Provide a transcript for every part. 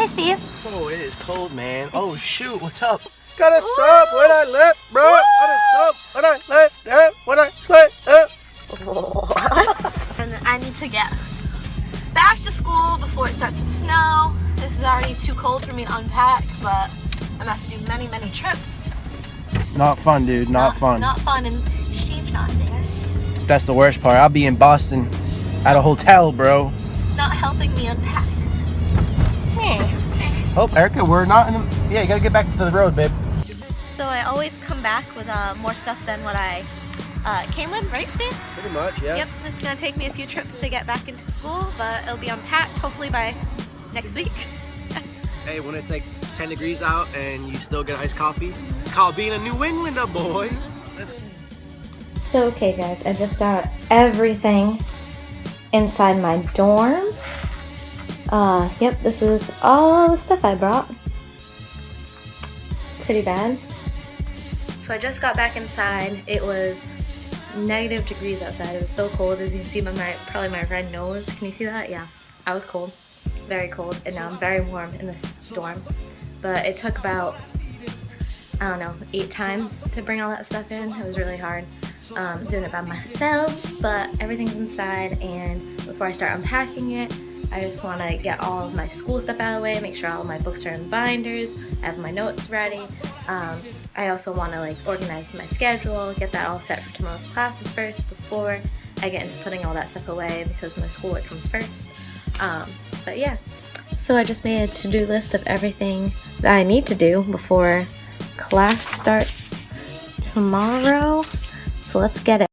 Hey, Steve. Oh, it is cold, man. Oh, shoot. What's up? Got a sub when I left, bro. Got a sub when I left, when I slept. What? And I need to get back to school before it starts to snow. This is already too cold for me to unpack, but I'm gonna have to do many, many trips. Not fun, dude. Not fun. Not fun, and Steve's not there. That's the worst part. I'll be in Boston at a hotel, bro. Not helping me unpack. Oh, Erica, we're not in the... Yeah, you gotta get back to the road, babe. So I always come back with more stuff than what I came with, right, Steve? Pretty much, yeah. Yep, this is gonna take me a few trips to get back into school, but it'll be unpacked hopefully by next week. Hey, when it's like 10 degrees out and you still get iced coffee, it's called being a New Englander, boy. So okay guys, I just got everything inside my dorm. Yep, this is all the stuff I brought. Pretty bad. So I just got back inside. It was negative degrees outside. It was so cold, as you can see by probably my red nose. Can you see that? Yeah, I was cold, very cold, and now I'm very warm in this dorm. But it took about, I don't know, 8 times to bring all that stuff in. It was really hard doing it by myself, but everything's inside, and before I start unpacking it, I just want to get all of my school stuff out of the way, make sure all of my books are in binders, I have my notes ready. I also want to organize my schedule, get that all set for tomorrow's classes first before I get into putting all that stuff away because my schoolwork comes first. But yeah, so I just made a to-do list of everything that I need to do before class starts tomorrow. So let's get it.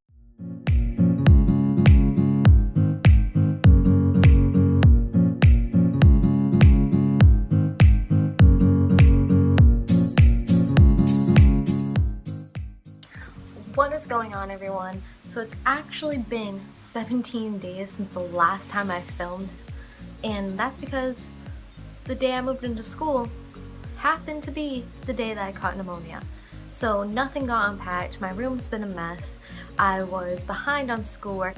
What is going on, everyone? So it's actually been 17 days since the last time I filmed, and that's because the day I moved into school happened to be the day that I caught pneumonia. So nothing got unpacked, my room's been a mess, I was behind on schoolwork,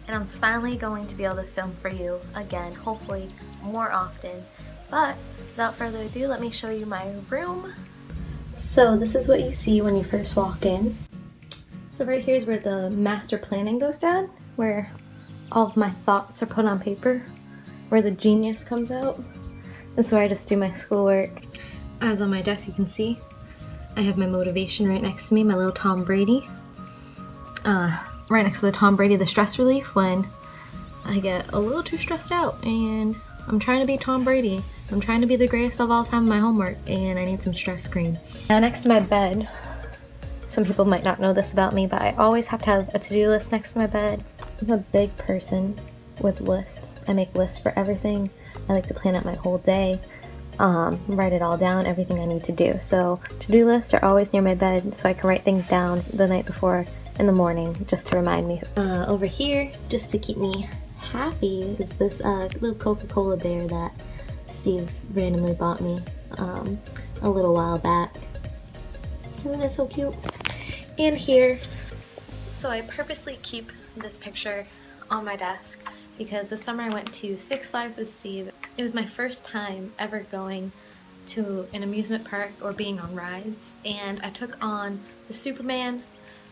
and I'm finally going to be able to film for you again, hopefully more often. But without further ado, let me show you my room. So this is what you see when you first walk in. So right here is where the master planning goes down, where all of my thoughts are put on paper, where the genius comes out. This is where I just do my schoolwork. As on my desk you can see, I have my motivation right next to me, my little Tom Brady. Right next to the Tom Brady, the stress relief when I get a little too stressed out and I'm trying to be Tom Brady. I'm trying to be the greatest of all time in my homework and I need some stress cream. Now next to my bed, some people might not know this about me, but I always have to have a to-do list next to my bed. I'm a big person with lists. I make lists for everything. I like to plan out my whole day, write it all down, everything I need to do. So to-do lists are always near my bed so I can write things down the night before in the morning just to remind me. Over here, just to keep me happy, is this little Coca-Cola bear that Steve randomly bought me a little while back. Isn't it so cute? And here, so I purposely keep this picture on my desk because this summer I went to Six Flags with Steve. It was my first time ever going to an amusement park or being on rides, and I took on the Superman,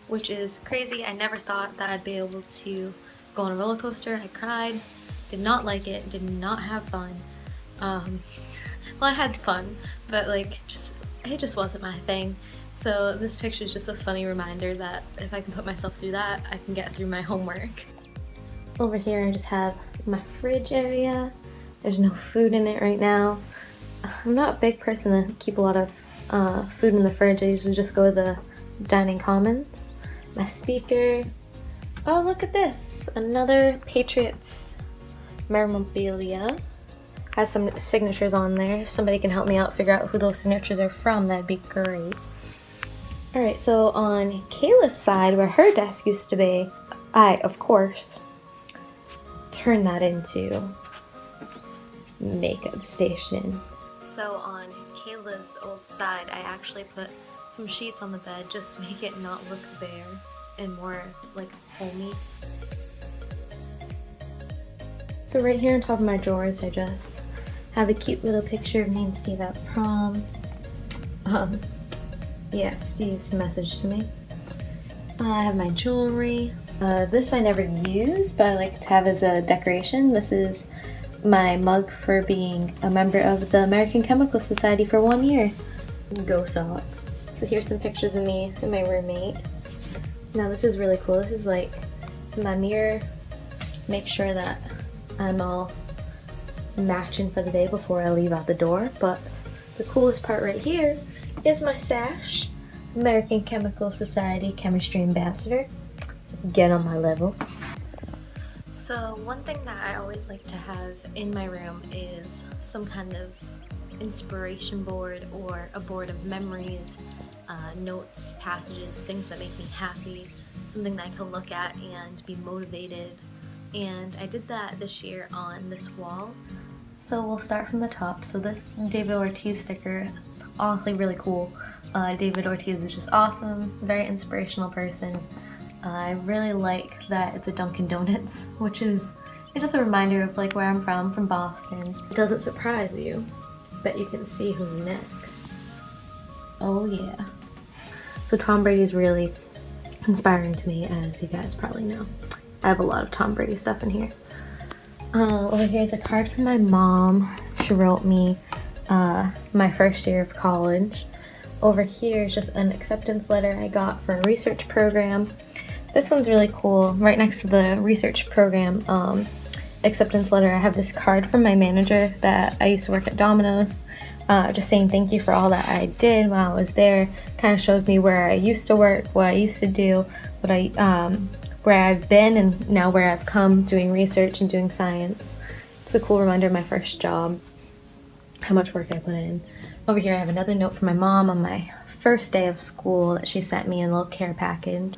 which is crazy. I never thought that I'd be able to go on a roller coaster. I cried, did not like it, did not have fun. Well, I had fun, but it just wasn't my thing. So this picture is just a funny reminder that if I can put myself through that, I can get through my homework. Over here I just have my fridge area. There's no food in it right now. I'm not a big person to keep a lot of food in the fridge. I usually just go to the dining commons. My speaker. Oh, look at this! Another Patriots memorabilia. Has some signatures on there. If somebody can help me out figure out who those signatures are from, that'd be great. Alright, so on Kayla's side, where her desk used to be, I, of course, turned that into makeup station. So on Kayla's old side, I actually put some sheets on the bed just to make it not look bare and more homey. So right here on top of my drawers, I just Have a cute little picture of me and Steve at prom. Yeah, Steve's message to me. I have my jewelry. This I never use, but I like to have as a decoration. This is my mug for being a member of the American Chemical Society for 1 year. Go Sox. So here's some pictures of me and my roommate. Now this is really cool. This is like my mirror. Make sure that I'm all matching for the day before I leave out the door. But the coolest part right here is my sash. American Chemical Society Chemistry Ambassador. Get on my level. So one thing that I always like to have in my room is some kind of inspiration board or a board of memories, notes, passages, things that make me happy, something that I can look at and be motivated. And I did that this year on this wall. So we'll start from the top. So this David Ortiz sticker, honestly really cool. David Ortiz is just awesome, very inspirational person. I really like that it's a Dunkin' Donuts, which is just a reminder of like where I'm from Boston. It doesn't surprise you, but you can see who's next. Oh yeah. So Tom Brady is really inspiring to me, as you guys probably know. I have a lot of Tom Brady stuff in here. Over here is a card from my mom. She wrote me my first year of college. Over here is just an acceptance letter I got for a research program. This one's really cool. Right next to the research program acceptance letter, I have this card from my manager that I used to work at Domino's. Just saying thank you for all that I did while I was there. Kind of shows me where I used to work, what I used to do, where I've been, and now where I've come doing research and doing science. It's a cool reminder of my first job, how much work I put in. Over here I have another note from my mom on my first day of school that she sent me in a little care package.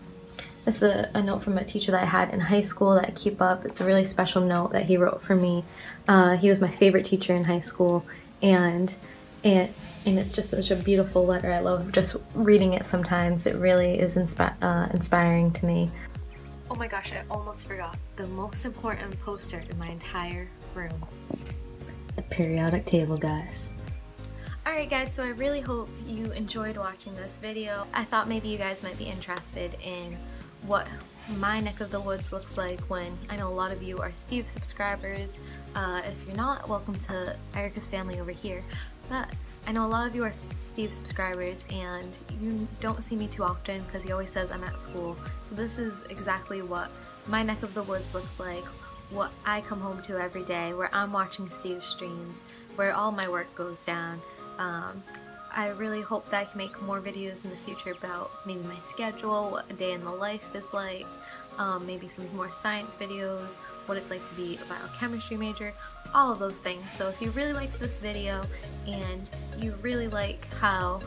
This is a note from a teacher that I had in high school that I keep up. It's a really special note that he wrote for me. He was my favorite teacher in high school, and it's just such a beautiful letter. I love just reading it sometimes. It really is inspiring to me. Oh my gosh, I almost forgot. The most important poster in my entire room. The periodic table, guys. Alright guys, so I really hope you enjoyed watching this video. I thought maybe you guys might be interested in what my neck of the woods looks like when I know a lot of you are Steve subscribers. If you're not, welcome to Erica's family over here. But I know a lot of you are Steve subscribers and you don't see me too often because he always says I'm at school. So this is exactly what my neck of the woods looks like, what I come home to every day, where I'm watching Steve's streams, where all my work goes down. I really hope that I can make more videos in the future about maybe my schedule, what a day in the life is like, maybe some more science videos, what it's like to be a biochemistry major, all of those things. So if you really liked this video and you really like how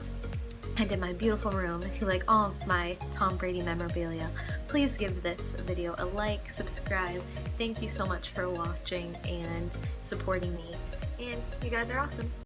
I did my beautiful room, if you like all of my Tom Brady memorabilia, please give this video a like, subscribe. Thank you so much for watching and supporting me, and you guys are awesome.